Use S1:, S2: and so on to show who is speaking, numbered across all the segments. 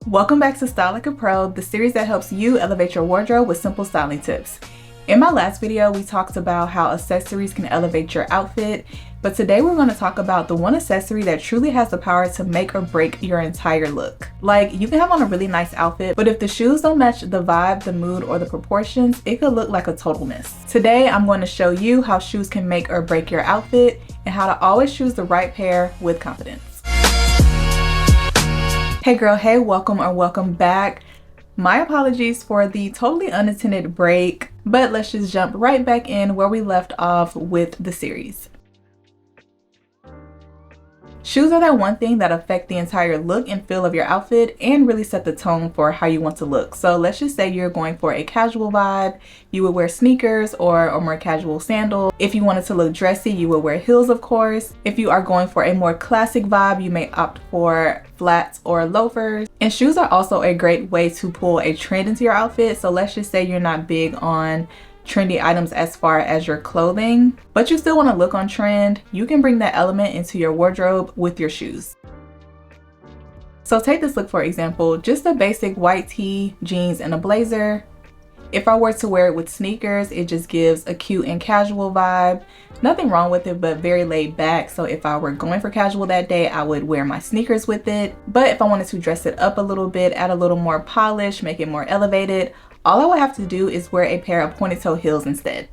S1: Welcome back to Style Like a Pro, the series that helps you elevate your wardrobe with simple styling tips. In my last video, we talked about how accessories can elevate your outfit, but today we're going to talk about the one accessory that truly has the power to make or break your entire look. Like, you can have on a really nice outfit, but if the shoes don't match the vibe, the mood, or the proportions, it could look like a total miss. Today, I'm going to show you how shoes can make or break your outfit and how to always choose the right pair with confidence. Hey girl, hey, welcome back. My apologies for the totally unintended break, but let's just jump right back in where we left off with the series. Shoes are that one thing that affect the entire look and feel of your outfit and really set the tone for how you want to look. So let's just say you're going for a casual vibe, you would wear sneakers or a more casual sandal. If you wanted to look dressy, you would wear heels, of course. If you are going for a more classic vibe, you may opt for flats or loafers. And shoes are also a great way to pull a trend into your outfit. So let's just say you're not big on trendy items as far as your clothing, but you still want to look on trend. You can bring that element into your wardrobe with your shoes. So take this look for example, just a basic white tee, jeans, and a blazer. If I were to wear it with sneakers, it just gives a cute and casual vibe. Nothing wrong with it, but very laid back. So if I were going for casual that day, I would wear my sneakers with it. But if I wanted to dress it up a little bit, add a little more polish, make it more elevated, all I would have to do is wear a pair of pointed toe heels instead.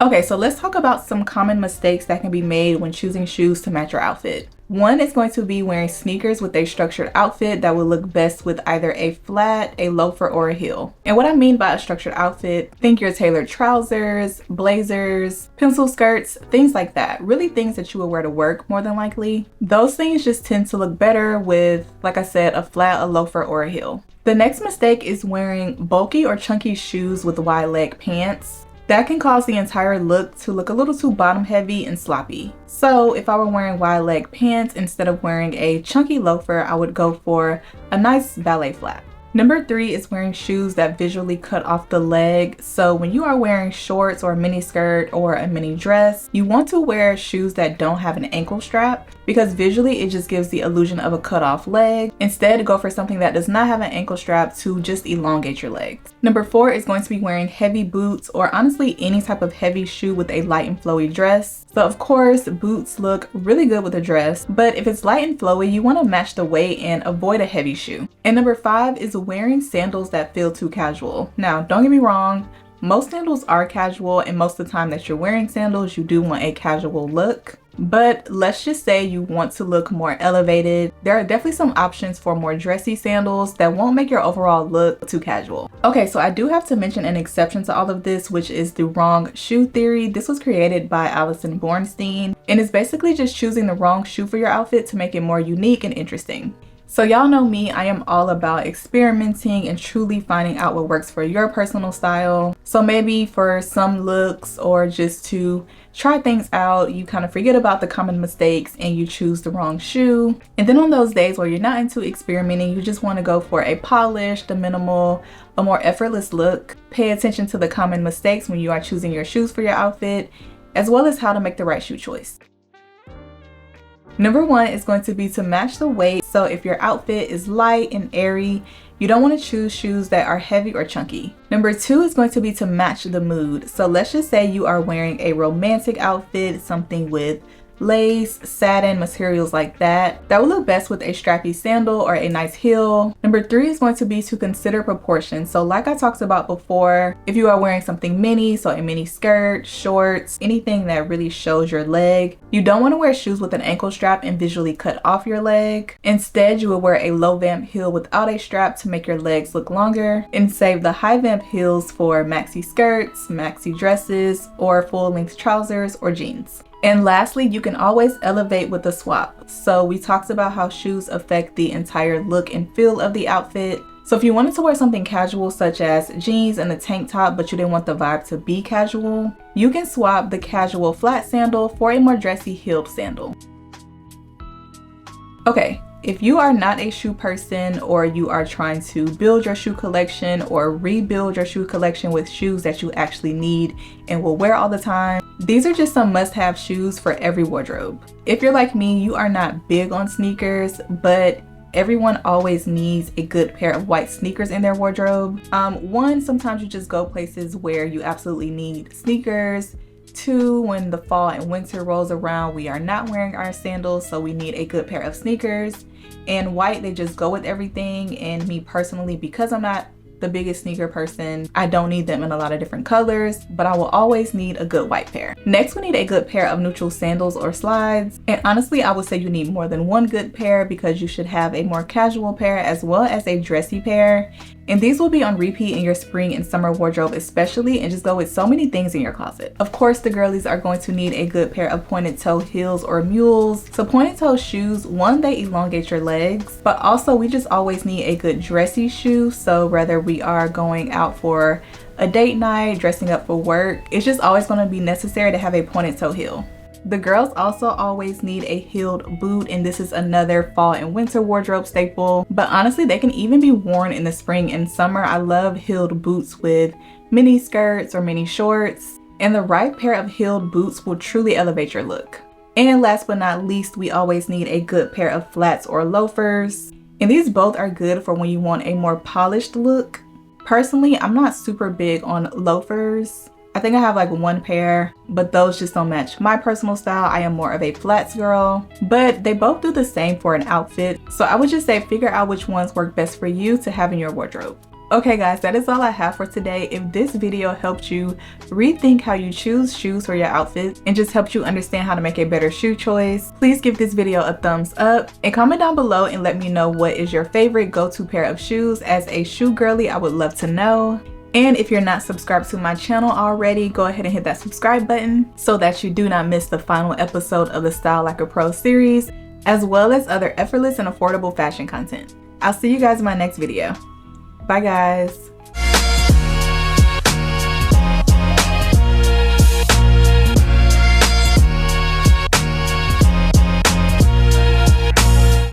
S1: Okay, so let's talk about some common mistakes that can be made when choosing shoes to match your outfit. One is going to be wearing sneakers with a structured outfit that would look best with either a flat, a loafer, or a heel. And what I mean by a structured outfit, think your tailored trousers, blazers, pencil skirts, things like that. Really things that you would wear to work more than likely. Those things just tend to look better with, like I said, a flat, a loafer, or a heel. The next mistake is wearing bulky or chunky shoes with wide leg pants. That can cause the entire look to look a little too bottom heavy and sloppy. So if I were wearing wide leg pants instead of wearing a chunky loafer, I would go for a nice ballet flat. Number 3 is wearing shoes that visually cut off the leg. So when you are wearing shorts or a mini skirt or a mini dress, you want to wear shoes that don't have an ankle strap because visually it just gives the illusion of a cut off leg. Instead, go for something that does not have an ankle strap to just elongate your legs. Number 4 is going to be wearing heavy boots or honestly any type of heavy shoe with a light and flowy dress. So of course, boots look really good with a dress, but if it's light and flowy, you want to match the weight and avoid a heavy shoe. And number 5 is wearing sandals that feel too casual. Now, don't get me wrong, most sandals are casual, and most of the time that you're wearing sandals, you do want a casual look. But let's just say you want to look more elevated. There are definitely some options for more dressy sandals that won't make your overall look too casual. Okay, so I do have to mention an exception to all of this, which is the wrong shoe theory. This was created by Alison Bornstein, and it's basically just choosing the wrong shoe for your outfit to make it more unique and interesting. So y'all know me, I am all about experimenting and truly finding out what works for your personal style. So maybe for some looks or just to try things out, you kind of forget about the common mistakes and you choose the wrong shoe. And then on those days where you're not into experimenting, you just want to go for a polished, a minimal, a more effortless look. Pay attention to the common mistakes when you are choosing your shoes for your outfit, as well as how to make the right shoe choice. Number 1 is going to be to match the weight. So if your outfit is light and airy, you don't want to choose shoes that are heavy or chunky. Number 2 is going to be to match the mood. So let's just say you are wearing a romantic outfit, something with lace, satin, materials like that. That will look best with a strappy sandal or a nice heel. Number 3 is going to be to consider proportions. So like I talked about before, if you are wearing something mini, so a mini skirt, shorts, anything that really shows your leg, you don't want to wear shoes with an ankle strap and visually cut off your leg. Instead, you will wear a low vamp heel without a strap to make your legs look longer, and save the high vamp heels for maxi skirts, maxi dresses, or full length trousers or jeans. And lastly, you can always elevate with a swap. So we talked about how shoes affect the entire look and feel of the outfit. So if you wanted to wear something casual such as jeans and a tank top, but you didn't want the vibe to be casual, you can swap the casual flat sandal for a more dressy heeled sandal. Okay, if you are not a shoe person or you are trying to build your shoe collection or rebuild your shoe collection with shoes that you actually need and will wear all the time, these are just some must-have shoes for every wardrobe. If you're like me, you are not big on sneakers, but everyone always needs a good pair of white sneakers in their wardrobe. One, sometimes you just go places where you absolutely need sneakers. Two, when the fall and winter rolls around, we are not wearing our sandals, so we need a good pair of sneakers. And white, they just go with everything. And me personally, because I'm not the biggest sneaker person, I don't need them in a lot of different colors, but I will always need a good white pair. Next, we need a good pair of neutral sandals or slides. And honestly, I would say you need more than one good pair because you should have a more casual pair as well as a dressy pair. And these will be on repeat in your spring and summer wardrobe especially, and just go with so many things in your closet. Of course, the girlies are going to need a good pair of pointed toe heels or mules. So pointed toe shoes, one, they elongate your legs, but also we just always need a good dressy shoe. So whether we are going out for a date night, dressing up for work, it's just always going to be necessary to have a pointed toe heel. The girls also always need a heeled boot, and this is another fall and winter wardrobe staple, but honestly they can even be worn in the spring and summer. I love heeled boots with mini skirts or mini shorts, and the right pair of heeled boots will truly elevate your look. And last but not least, we always need a good pair of flats or loafers, and these both are good for when you want a more polished look. Personally, I'm not super big on loafers. I think I have like one pair, but those just don't match my personal style. I am more of a flats girl, but they both do the same for an outfit. So I would just say figure out which ones work best for you to have in your wardrobe. Okay guys, that is all I have for today. If this video helped you rethink how you choose shoes for your outfit and just helped you understand how to make a better shoe choice, please give this video a thumbs up and comment down below and let me know what is your favorite go-to pair of shoes. As a shoe girly, I would love to know. And if you're not subscribed to my channel already, go ahead and hit that subscribe button so that you do not miss the final episode of the Style Like a Pro series, as well as other effortless and affordable fashion content. I'll see you guys in my next video. Bye guys.